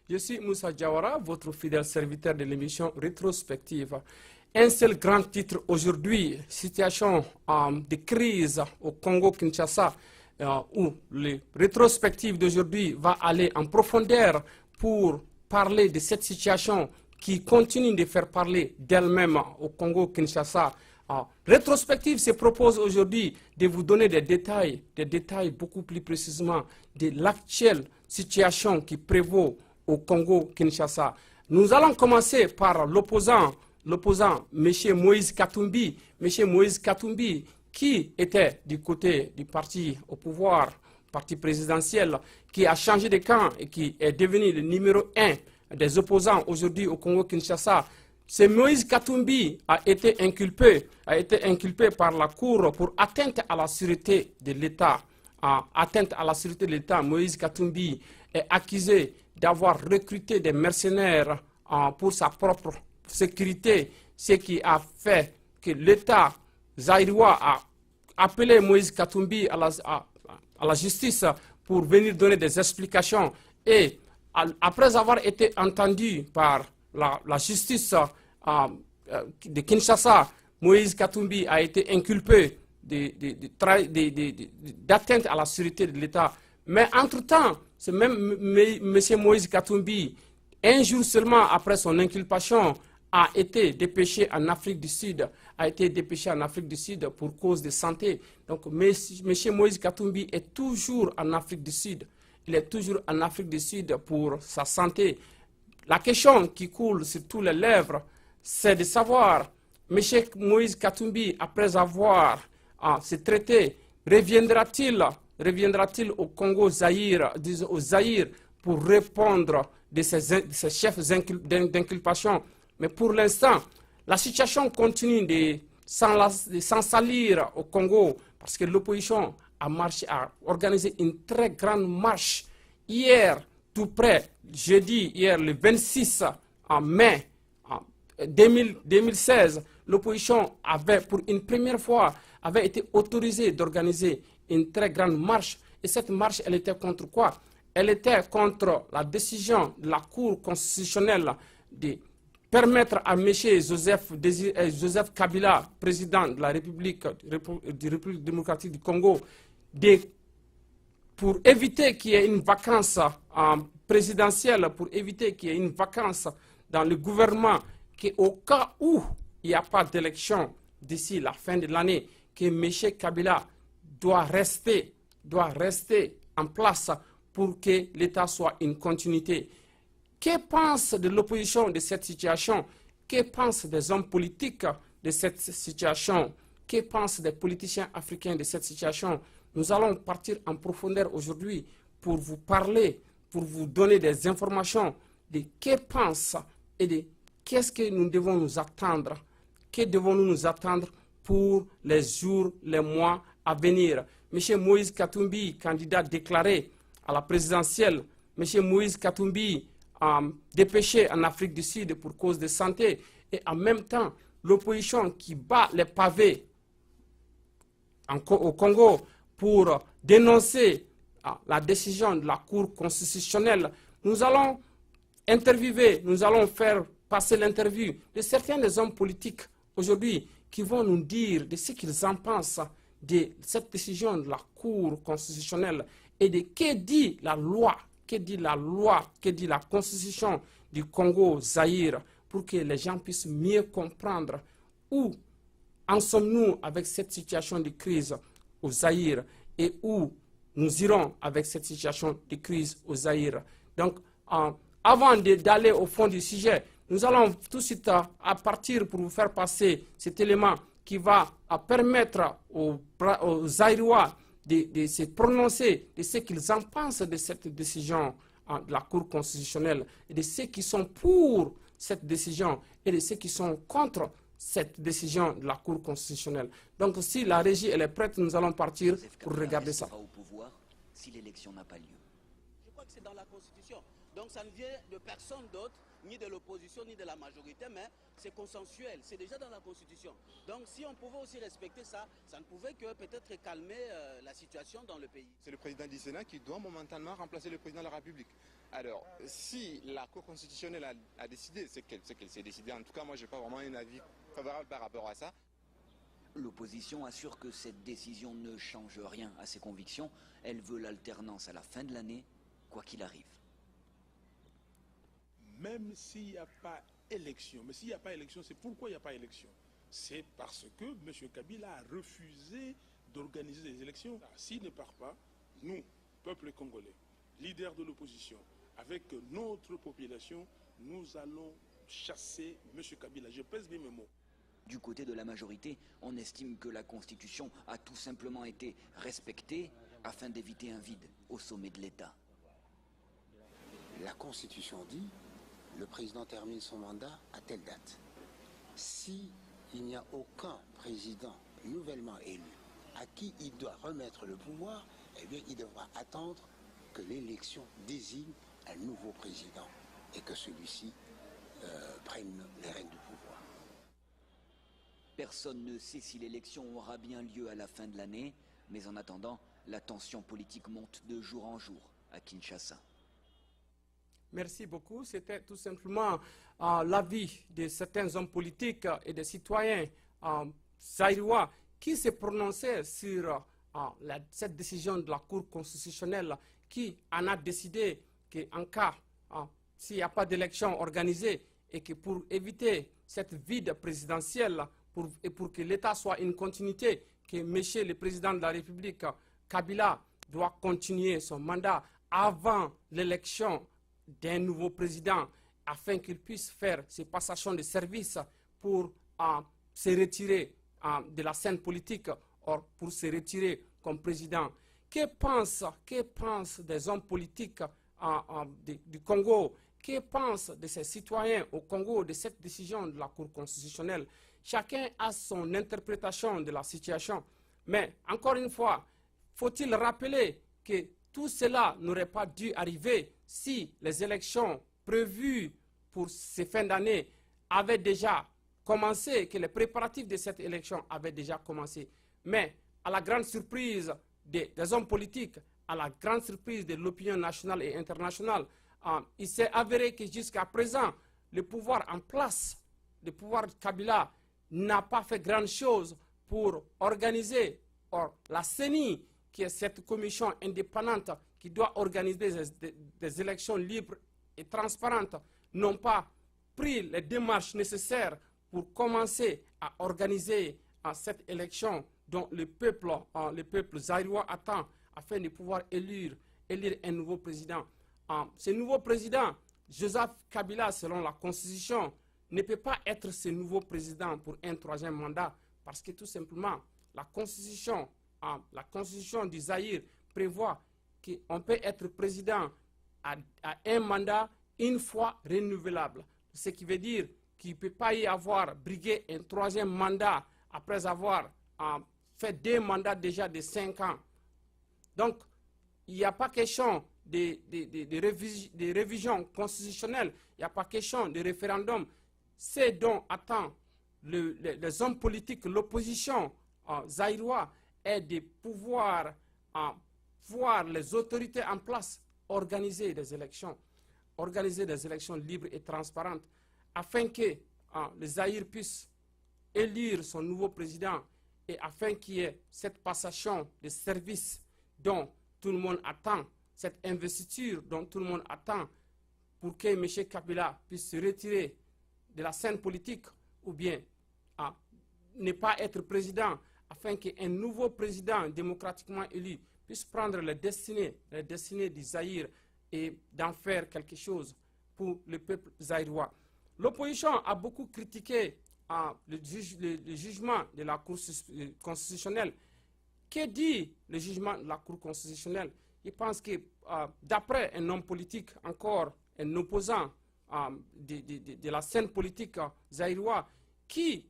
Je suis Moussa Diawara, votre fidèle serviteur de l'émission Rétrospective. Un seul grand titre aujourd'hui, situation de crise au Congo-Kinshasa, où le rétrospective d'aujourd'hui va aller en profondeur pour parler de cette situation qui continue de faire parler d'elle-même au Congo-Kinshasa. Rétrospective se propose aujourd'hui de vous donner des détails beaucoup plus précisément de l'actuelle situation qui prévaut au Congo-Kinshasa. Nous allons commencer par l'opposant, M. Moïse Katumbi. M. Moïse Katumbi, qui était du côté du parti au pouvoir, parti présidentiel, qui a changé de camp et qui est devenu le numéro 1 des opposants aujourd'hui au Congo-Kinshasa. Ce Moïse Katumbi a été inculpé par la Cour pour atteinte à la sûreté de l'État. Atteinte à la sûreté de l'État, Moïse Katumbi est accusé d'avoir recruté des mercenaires pour sa propre sécurité, ce qui a fait que l'État zaïrois a appelé Moïse Katumbi à la justice pour venir donner des explications. Et après avoir été entendu par la justice de Kinshasa, Moïse Katumbi a été inculpé d'atteinte à la sûreté de l'État. Mais entre-temps, c'est même M. Moïse Katumbi, un jour seulement après son inculpation, a été dépêché en Afrique du Sud, pour cause de santé. Donc, M. Moïse Katumbi est toujours en Afrique du Sud. Il est toujours en Afrique du Sud pour sa santé. La question qui coule sur tous les lèvres, c'est de savoir, M. Moïse Katumbi, après avoir se traité, reviendra-t-il au Congo Zaïre, au Zaïre, pour répondre de ses chefs d'inculpation? Mais pour l'instant, la situation continue de s'ensalir au Congo parce que l'opposition a organisé une très grande marche hier, tout près, jeudi, hier, le 26 mai 2016. L'opposition avait, pour une première fois, avait été autorisée d'organiser une très grande marche. Et cette marche, elle était contre quoi? Elle était contre la décision de la Cour constitutionnelle de permettre à M. Joseph Kabila, président de la République démocratique du Congo, pour éviter qu'il y ait une vacance présidentielle, pour éviter qu'il y ait une vacance dans le gouvernement, qu'au cas où il n'y a pas d'élection d'ici la fin de l'année, que M. Kabila doit rester en place pour que l'État soit une continuité. Que pense de l'opposition de cette situation? Que pensent des hommes politiques de cette situation? Que pensent des politiciens africains de cette situation? Nous allons partir en profondeur aujourd'hui pour vous parler, pour vous donner des informations de que pensent et de qu'est-ce que nous devons nous attendre. Que devons-nous nous attendre pour les jours, les mois à venir? M. Moïse Katumbi, candidat déclaré à la présidentielle, M. Moïse Katumbi, dépêché en Afrique du Sud pour cause de santé, et en même temps l'opposition qui bat les pavés au Congo pour dénoncer la décision de la Cour constitutionnelle. Nous allons interviewer, nous allons faire passer l'interview de certains des hommes politiques aujourd'hui qui vont nous dire de ce qu'ils en pensent de cette décision de la Cour constitutionnelle et de que dit la loi, que dit la constitution du Congo Zaïre, pour que les gens puissent mieux comprendre où en sommes-nous avec cette situation de crise au Zaïre et où nous irons avec cette situation de crise au Zaïre. Donc, avant d'aller au fond du sujet, nous allons tout de suite à partir pour vous faire passer cet élément qui va permettre aux Zaïrois de se prononcer de ce qu'ils en pensent de cette décision de la Cour constitutionnelle, et de ceux qui sont pour cette décision et de ceux qui sont contre cette décision de la Cour constitutionnelle. Donc si la régie elle est prête, nous allons partir pour regarder ça. Au pouvoir si l'élection n'a pas lieu. Je crois que c'est dans la Constitution. Donc ça ne vient de personne d'autre, ni de l'opposition, ni de la majorité, mais c'est consensuel, c'est déjà dans la Constitution. Donc si on pouvait aussi respecter ça, ça ne pouvait que peut-être calmer la situation dans le pays. C'est le président du Sénat qui doit momentanément remplacer le président de la République. Alors, si la Cour constitutionnelle a décidé, c'est qu'elle s'est décidée, en tout cas moi je n'ai pas vraiment un avis favorable par rapport à ça. L'opposition assure que cette décision ne change rien à ses convictions. Elle veut l'alternance à la fin de l'année, quoi qu'il arrive. Même s'il n'y a pas élection, mais s'il n'y a pas élection, c'est pourquoi il n'y a pas élection? C'est parce que M. Kabila a refusé d'organiser des élections. S'il ne part pas, nous, peuple congolais, leaders de l'opposition, avec notre population, nous allons chasser M. Kabila. Je pèse bien mes mots. Du côté de la majorité, on estime que la Constitution a tout simplement été respectée afin d'éviter un vide au sommet de l'État. La Constitution dit le président termine son mandat à telle date. Si il n'y a aucun président nouvellement élu à qui il doit remettre le pouvoir, eh bien il devra attendre que l'élection désigne un nouveau président et que celui-ci prenne les rênes du pouvoir. Personne ne sait si l'élection aura bien lieu à la fin de l'année, mais en attendant, la tension politique monte de jour en jour à Kinshasa. Merci beaucoup. C'était tout simplement l'avis de certains hommes politiques et des citoyens zaïrois qui se prononçaient sur cette décision de la Cour constitutionnelle qui en a décidé qu'en cas, s'il n'y a pas d'élection organisée et que pour éviter cette vide présidentielle et pour que l'État soit une continuité, que M. le Président de la République, Kabila, doit continuer son mandat avant l'élection d'un nouveau président afin qu'il puisse faire ses passations de service pour se retirer de la scène politique, or pour se retirer comme président. Que pensent des hommes politiques du Congo? Que pensent de ces citoyens au Congo de cette décision de la Cour constitutionnelle? Chacun a son interprétation de la situation. Mais encore une fois, faut-il rappeler que tout cela n'aurait pas dû arriver si les élections prévues pour ces fins d'année avaient déjà commencé, que les préparatifs de cette élection avaient déjà commencé. Mais à la grande surprise des hommes politiques, à la grande surprise de l'opinion nationale et internationale, il s'est avéré que jusqu'à présent, le pouvoir en place, le pouvoir de Kabila, n'a pas fait grande chose pour organiser. Or, la CENI, qui est cette commission indépendante qui doit organiser des élections libres et transparentes, n'ont pas pris les démarches nécessaires pour commencer à organiser cette élection dont le peuple zaïrois attend afin de pouvoir élire un nouveau président. Ce nouveau président, Joseph Kabila, selon la Constitution, ne peut pas être ce nouveau président pour un troisième mandat parce que tout simplement, la Constitution du Zaïre prévoit qu'on peut être président à un mandat une fois renouvelable. Ce qui veut dire qu'il ne peut pas y avoir brigué un troisième mandat après avoir fait 2 mandats déjà de 5 ans. Donc, il n'y a pas question de révision constitutionnelle, il n'y a pas question de référendum. C'est dont attend les hommes politiques, l'opposition zaïrois, est de pouvoir voir les autorités en place organiser des élections libres et transparentes, afin que le Zaïre puisse élire son nouveau président et afin qu'il y ait cette passation de services dont tout le monde attend, cette investiture dont tout le monde attend pour que M. Kabila puisse se retirer de la scène politique ou bien ne pas être président afin qu'un nouveau président démocratiquement élu puisse prendre les destinées du Zaïre et d'en faire quelque chose pour le peuple zaïrois. L'opposition a beaucoup critiqué le jugement de la Cour constitutionnelle. Que dit le jugement de la Cour constitutionnelle? Il pense que d'après un homme politique, encore un opposant de la scène politique zaïroise, qui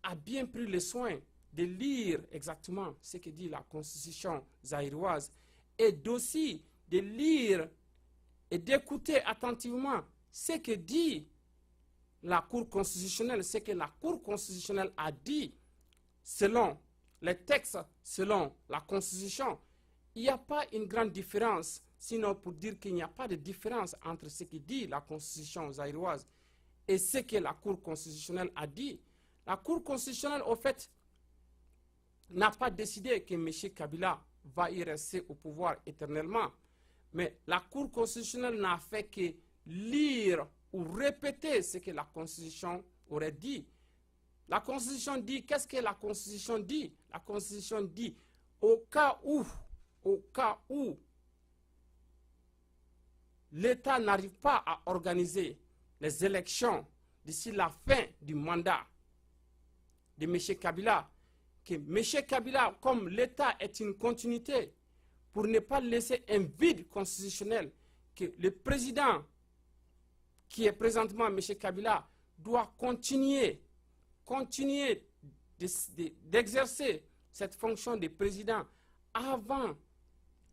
a bien pris le soin de lire exactement ce que dit la constitution zaïroise et d'aussi de lire et d'écouter attentivement ce que dit la Cour constitutionnelle, ce que la Cour constitutionnelle a dit selon les textes, selon la Constitution, il n'y a pas une grande différence, sinon pour dire qu'il n'y a pas de différence entre ce que dit la Constitution zaïroise et ce que la Cour constitutionnelle a dit. La Cour constitutionnelle, au fait, n'a pas décidé que M. Kabila va y rester au pouvoir éternellement. Mais la Cour constitutionnelle n'a fait que lire ou répéter ce que la Constitution aurait dit. La Constitution dit, qu'est-ce que la Constitution dit? La Constitution dit, au cas où l'État n'arrive pas à organiser les élections d'ici la fin du mandat de M. Kabila, que M. Kabila, comme l'État est une continuité, pour ne pas laisser un vide constitutionnel, que le président qui est présentement M. Kabila doit continuer d'exercer cette fonction de président avant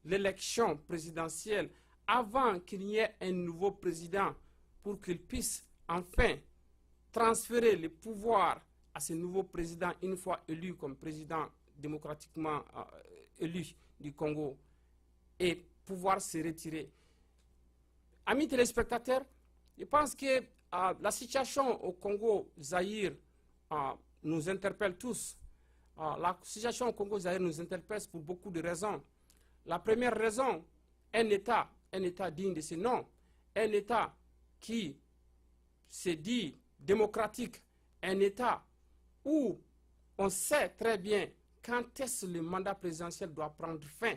l'élection présidentielle, avant qu'il y ait un nouveau président, pour qu'il puisse enfin transférer le pouvoir à ce nouveau président une fois élu comme président démocratiquement élu du Congo et pouvoir se retirer. Amis téléspectateurs, je pense que la situation au Congo-Zaïre nous interpelle tous. La situation au Congo-Zaïre nous interpelle pour beaucoup de raisons. La première raison, un État digne de ce nom, un État qui se dit démocratique, un État où on sait très bien quand est-ce que le mandat présidentiel doit prendre fin.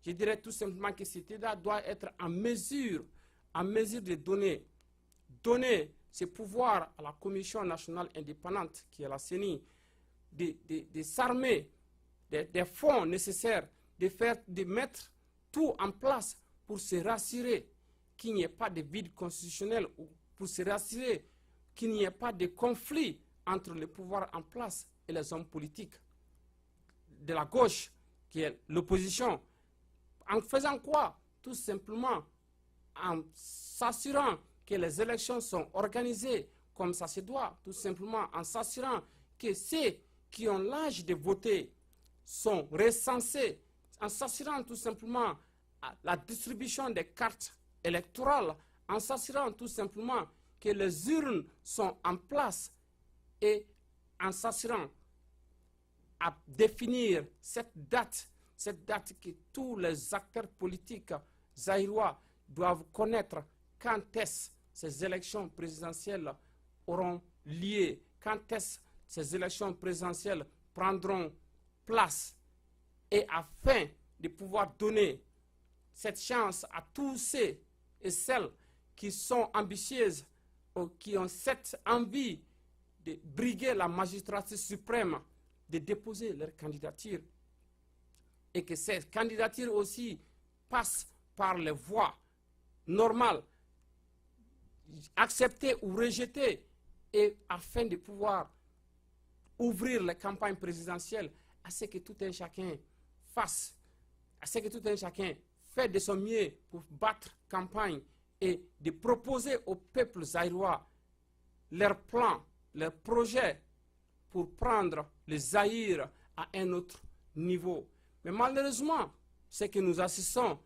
Je dirais tout simplement que cet État doit être en mesure de donner ses pouvoirs à la Commission nationale indépendante, qui est la CENI, de s'armer des fonds nécessaires, de mettre tout en place pour se rassurer qu'il n'y ait pas de vide constitutionnel, ou pour se rassurer qu'il n'y ait pas de conflit entre le pouvoir en place et les hommes politiques de la gauche, qui est l'opposition. En faisant quoi? Tout simplement en s'assurant que les élections sont organisées comme ça se doit, tout simplement en s'assurant que ceux qui ont l'âge de voter sont recensés, en s'assurant tout simplement la distribution des cartes électorales, en s'assurant tout simplement que les urnes sont en place et en s'assurant à définir cette date que tous les acteurs politiques zaïrois doivent connaître, quand est-ce ces élections présidentielles auront lieu, quand est-ce ces élections présidentielles prendront place, et afin de pouvoir donner cette chance à tous ceux et celles qui sont ambitieuses ou qui ont cette envie de briguer la magistrature suprême, de déposer leur candidature, et que ces candidatures aussi passent par les voies normales, acceptées ou rejetées, et afin de pouvoir ouvrir les campagnes présidentielles à ce que tout un chacun fasse, à ce que tout un chacun fait de son mieux pour battre campagne et de proposer au peuple zaïrois leurs plans, leurs projets pour prendre le Zaïre à un autre niveau. Mais malheureusement, ce que nous assistons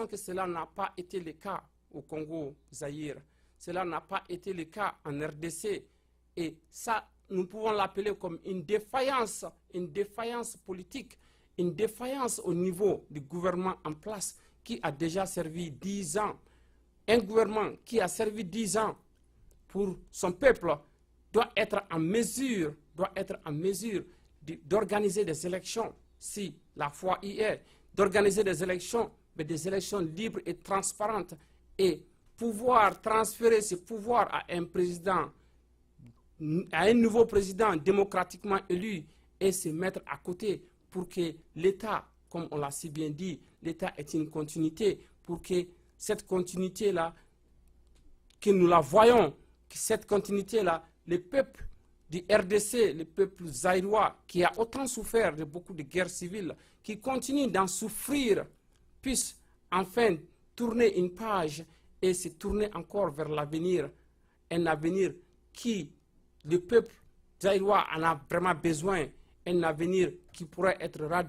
que cela n'a pas été le cas au Congo-Zaïre. Cela n'a pas été le cas en RDC. Et ça, nous pouvons l'appeler comme une défaillance politique, une défaillance au niveau du gouvernement en place qui a déjà servi 10 ans. Un gouvernement qui a servi 10 ans pour son peuple doit être en mesure d'organiser des élections, si la foi y est, d'organiser des élections, mais des élections libres et transparentes, et pouvoir transférer ce pouvoir à un président, à un nouveau président démocratiquement élu, et se mettre à côté pour que l'État, comme on l'a si bien dit, l'État est une continuité, pour que cette continuité-là, que nous la voyons, que cette continuité-là, le peuple du RDC, le peuple zaïrois, qui a autant souffert de beaucoup de guerres civiles, qui continue d'en souffrir, puisse enfin tourner une page et se tourner encore vers l'avenir, un avenir qui le peuple zaïrois en a vraiment besoin, un avenir qui pourrait être radieux